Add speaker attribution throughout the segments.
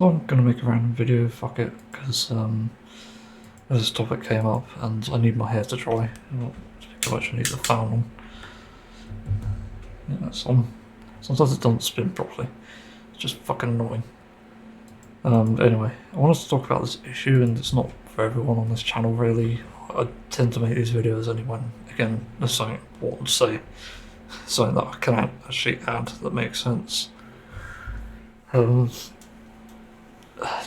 Speaker 1: I'm gonna make a random video, fuck it, because this topic came up and I need my hair to dry. Well, speaking of which, I need the fan on. Yeah, sometimes it doesn't spin properly. It's just fucking annoying. Anyway, I wanted to talk about this issue, and it's not for everyone on this channel really. I tend to make these videos only when, again, there's something important to say. Something that I can actually add that makes sense.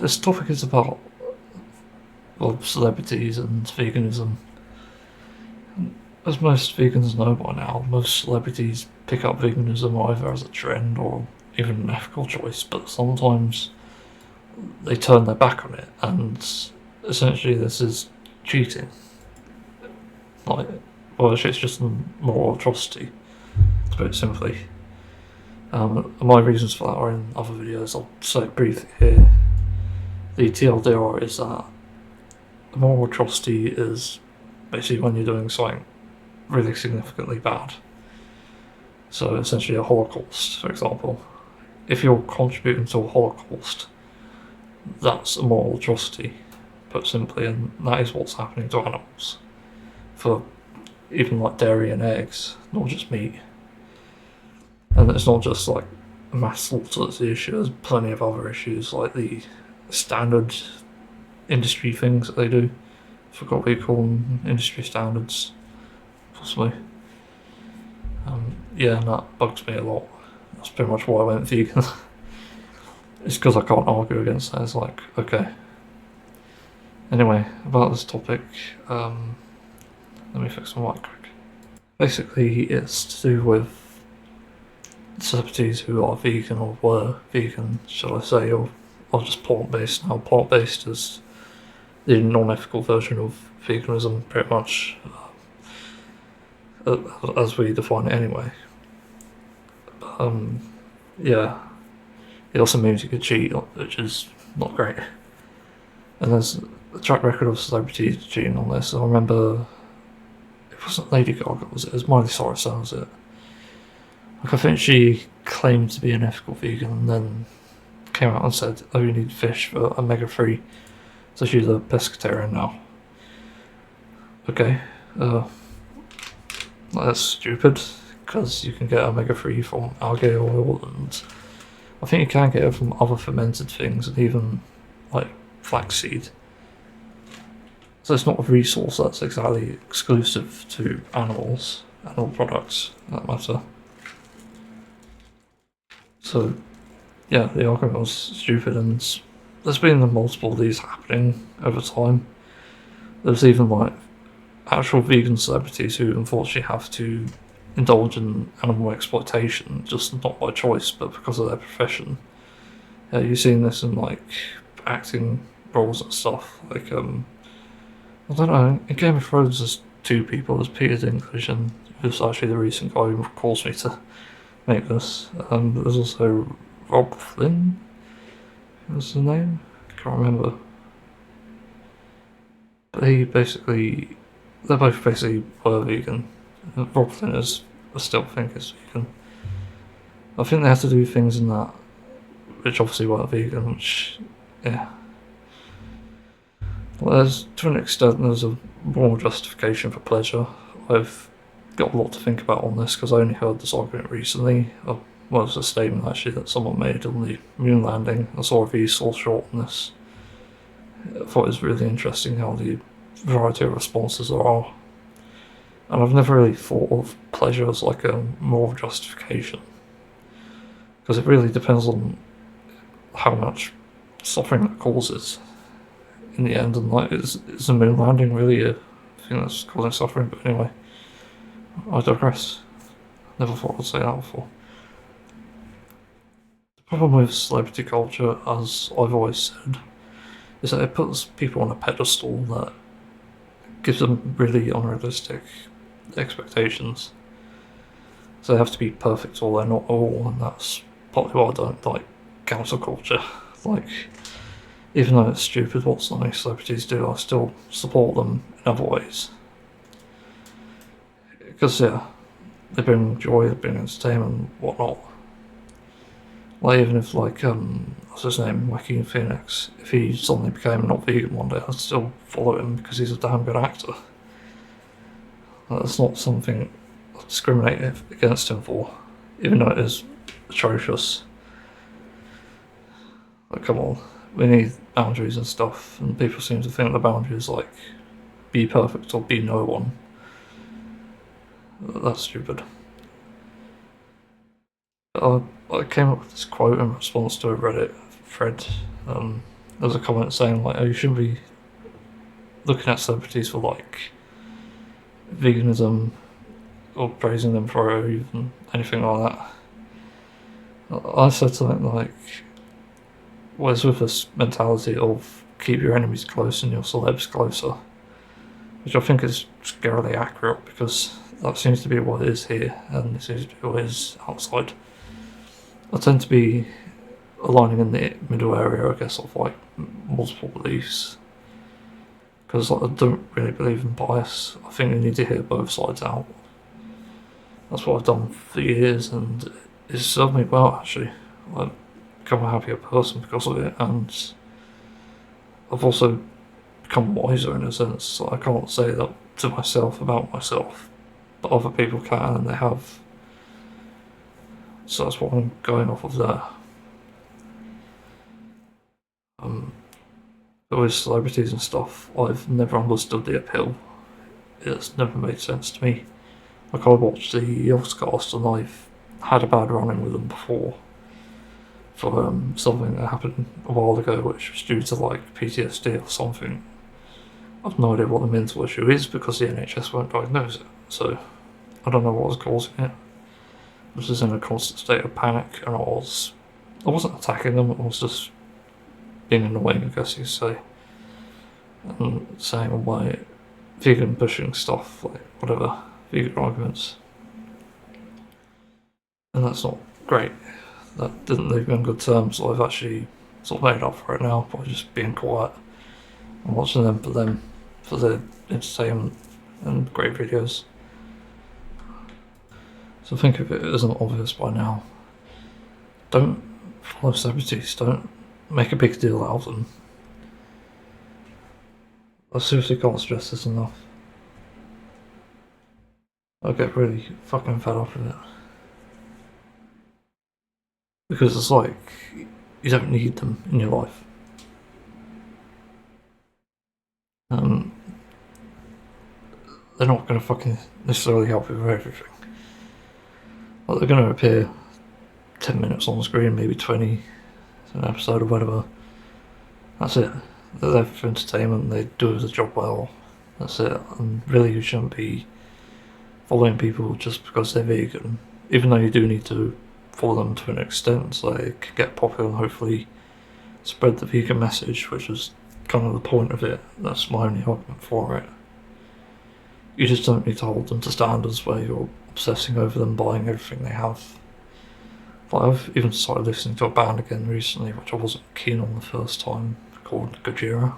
Speaker 1: This topic is about celebrities and veganism. As most vegans know by now, most celebrities pick up veganism either as a trend or even an ethical choice, but sometimes they turn their back on it, and essentially this is cheating. It's just a moral atrocity, to put it simply. My reasons for that are in other videos. I'll say it briefly here. The TLDR is that a moral atrocity is basically when you're doing something really significantly bad. So essentially a Holocaust, for example. If you're contributing to a Holocaust, that's a moral atrocity, put simply, and that is what's happening to animals. For even like dairy and eggs, not just meat. And it's not just like mass slaughter that's the issue, there's plenty of other issues like the standard industry things that they do. I forgot what you call them, industry standards, possibly. Yeah, and that bugs me a lot. That's pretty much why I went vegan. It's because I can't argue against that. It's like, okay. Anyway, about this topic, let me fix my mic quick. Basically, it's to do with celebrities who are vegan or were vegan, shall I say, or just plant-based. Now, plant-based is the non-ethical version of veganism, pretty much, as we define it anyway. Yeah, it also means you could cheat, which is not great. And there's a track record of celebrities cheating on this. I remember, it wasn't Lady Gaga, was it? It was Miley Cyrus, that was it. Like, I think she claimed to be an ethical vegan and then came out and said, oh, you need fish for omega-3, so she's a pescatarian now. Okay, that's stupid, because you can get omega-3 from algae oil, and I think you can get it from other fermented things, and even like flaxseed. So it's not a resource that's exactly exclusive to animals, animal products, that matter. So yeah, the argument was stupid, and there's been multiple of these happening over time. There's even like actual vegan celebrities who unfortunately have to indulge in animal exploitation, just not by choice, but because of their profession. You've seen this in like acting roles and stuff. Like I don't know, in Game of Thrones there's two people, there's Peter Dinklage, and who's actually the recent guy who caused me to make this. There's also Rob Flynn, what's his name? I can't remember. But they're both basically were vegan. Rob Flynn I still think is vegan. I think they have to do things in that which obviously weren't vegan, which, yeah. Well, to an extent, there's a more justification for pleasure. I've got a lot to think about on this because I only heard this argument recently. Well, it was a statement actually that someone made on the moon landing. I saw a Vsauce short on this. I thought it was really interesting how the variety of responses there are. And I've never really thought of pleasure as like a moral justification. Because it really depends on how much suffering it causes in the end. And like, is the moon landing really a thing that's causing suffering? But anyway, I digress. Never thought I'd say that before. The problem with celebrity culture, as I've always said, is that it puts people on a pedestal that gives them really unrealistic expectations. So they have to be perfect or they're not all, and that's partly why I don't like cancel culture. Like, even though it's stupid what some of these celebrities do, I still support them in other ways. Because, yeah, they bring joy, they bring entertainment and whatnot. Like, even if, like, what's his name, Joaquin Phoenix, if he suddenly became not vegan one day, I'd still follow him because he's a damn good actor. That's not something I discriminate against him for, even though it is atrocious. Like, come on, we need boundaries and stuff, and people seem to think the boundaries, like, be perfect or be no one. That's stupid. I came up with this quote in response to a Reddit thread. There was a comment saying, like, oh, you shouldn't be looking at celebrities for, like, veganism or praising them for it or even anything like that. I said something like, well, it's with this mentality of keep your enemies close and your celebs closer, which I think is scarily accurate because that seems to be what it is here and it seems to be what it is outside. I tend to be aligning in the middle area, I guess, of like multiple beliefs because like, I don't really believe in bias. I think you need to hear both sides out. That's what I've done for years and it's served me well, actually. I've become a happier person because of it, and I've also become wiser in a sense. So I can't say that to myself about myself, but other people can and they have. So that's what I'm going off of there. But with celebrities and stuff, I've never understood the appeal. It's never made sense to me. Like, I watched the Oscars and I've had a bad run-in with them before for something that happened a while ago, which was due to like PTSD or something. I've no idea what the mental issue is because the NHS won't diagnose it, so I don't know what was causing it. I was just in a constant state of panic, and I wasn't attacking them, I was just being annoying, I guess you could say, and saying all my vegan pushing stuff, like whatever, vegan arguments. And that's not great. That didn't leave me on good terms, so I've actually sort of made up for it now by just being quiet and watching them for their entertainment and great videos. So think if it isn't obvious by now, don't follow celebrities, don't make a big deal out of them. I seriously can't stress this enough. I get really fucking fed up with it. Because it's like, you don't need them in your life. They're not going to fucking necessarily help you with everything. Like, they're going to appear 10 minutes on the screen, maybe 20, an episode or whatever. That's it. They're there for entertainment, they do the job well. That's it. And really, you shouldn't be following people just because they're vegan. Even though you do need to follow them to an extent so they can get popular and hopefully spread the vegan message, which is kind of the point of it. That's my only argument for it. You just don't need to hold them to standards where you're obsessing over them, buying everything they have. Like, I've even started listening to a band again recently, which I wasn't keen on the first time, called Gojira.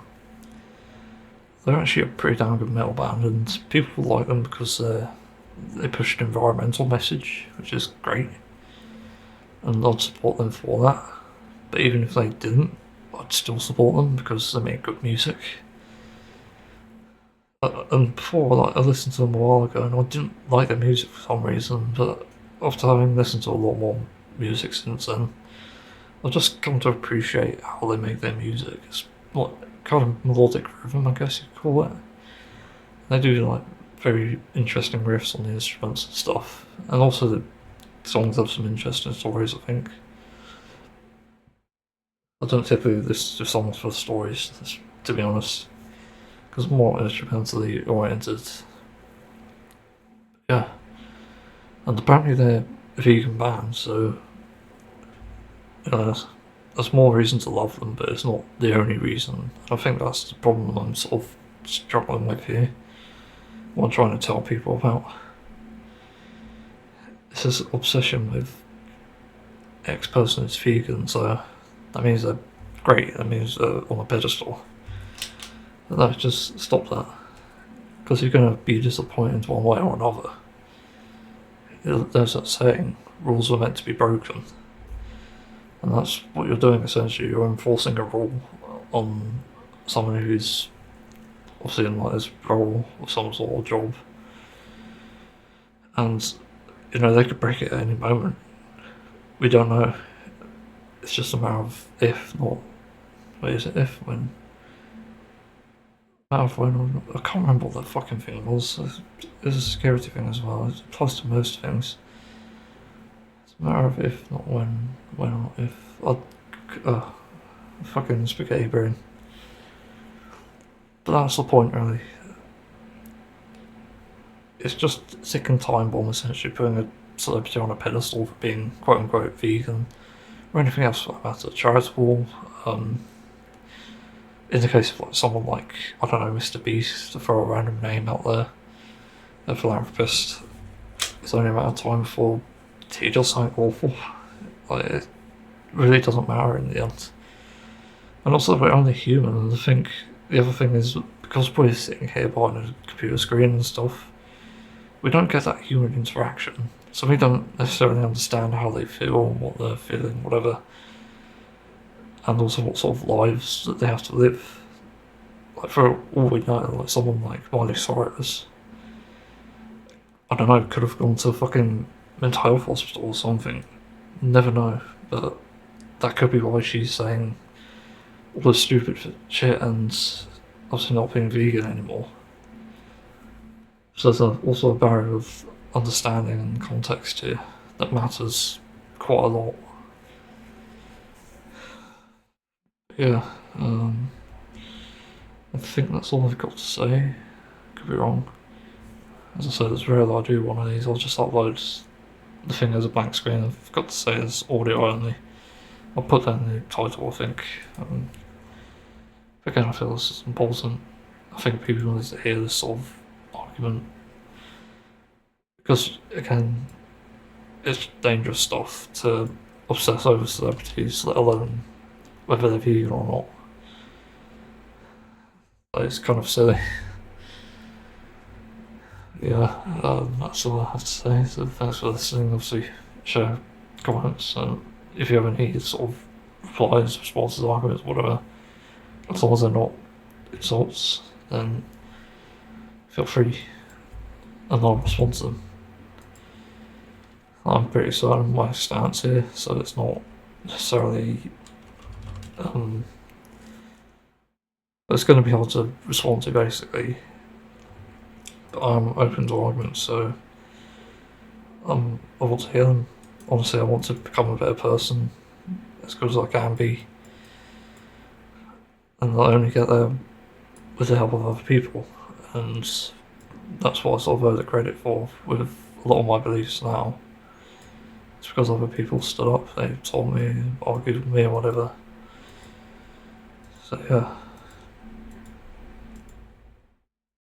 Speaker 1: They're actually a pretty damn good metal band, and people like them because they push an environmental message, which is great. And I'd support them for that. But even if they didn't, I'd still support them because they make good music. And before, like, I listened to them a while ago and I didn't like their music for some reason, but after having listened to a lot more music since then, I've just come to appreciate how they make their music. It's like kind of melodic rhythm, I guess you'd call it. They do like very interesting riffs on the instruments and stuff, and also the songs have some interesting stories, I think. I don't typically listen to songs for stories, to be honest, because I'm more instrumentally oriented. Yeah. And apparently they're a vegan band, so there's more reason to love them, but it's not the only reason. I think that's the problem I'm sort of struggling with here. What I'm trying to tell people about. It's this obsession with X person is vegan, so that means they're great, that means they're on a pedestal. But no, just stop that. Because you're going to be disappointed one way or another. There's that saying, rules are meant to be broken. And that's what you're doing essentially. You're enforcing a rule on someone who's obviously in like this role or some sort of job. And, you know, they could break it at any moment. We don't know. It's just a matter of if, not. Wait, is it if, when? Matter of when, I can't remember what that fucking thing was. There's a security thing as well. It applies to most things. It's a matter of if, not when or not if. Fucking spaghetti brain. But that's the point, really. It's just a ticking time bomb, essentially, putting a celebrity on a pedestal for being quote unquote vegan or anything else for that matter, charitable. In the case of like someone like, I don't know, Mr. Beast, to throw a random name out there, a philanthropist, it's only a matter of time before he does something awful. Like, it really doesn't matter in the end. And also, we're only human, and the other thing is, because we're sitting here behind a computer screen and stuff, we don't get that human interaction. So we don't necessarily understand how they feel, what they're feeling, whatever. And also what sort of lives that they have to live. Like, for all we know, like someone like Miley Cyrus, I don't know, could have gone to a fucking mental health hospital or something. Never know. But that could be why she's saying all this stupid shit and obviously not being vegan anymore. So there's also a barrier of understanding and context here that matters quite a lot. Yeah, I think that's all I've got to say. Could be wrong. As I said, it's rare that I do one of these. I'll just upload the thing as a blank screen. I've got to say it's audio only. I'll put that in the title, I think. Again, I feel this is important. I think people need to hear this sort of argument. Because, again, it's dangerous stuff to obsess over celebrities, let alone whether they're vegan or not. Like, it's kind of silly. Yeah, that's all I have to say. So thanks for listening. Obviously, share comments, and if you have any sort of replies, responses, arguments, whatever, as long as they're not insults, then feel free and I'll respond to them. I'm pretty certain of my stance here, so it's not necessarily. It's going to be hard to respond to, basically. But I'm open to arguments, so I want to hear them. Honestly, I want to become a better person, as good as I can be, and not only get there with the help of other people. And that's what I sort of owe the credit for with a lot of my beliefs now. It's because other people stood up, they told me, argued with me, or whatever. So yeah.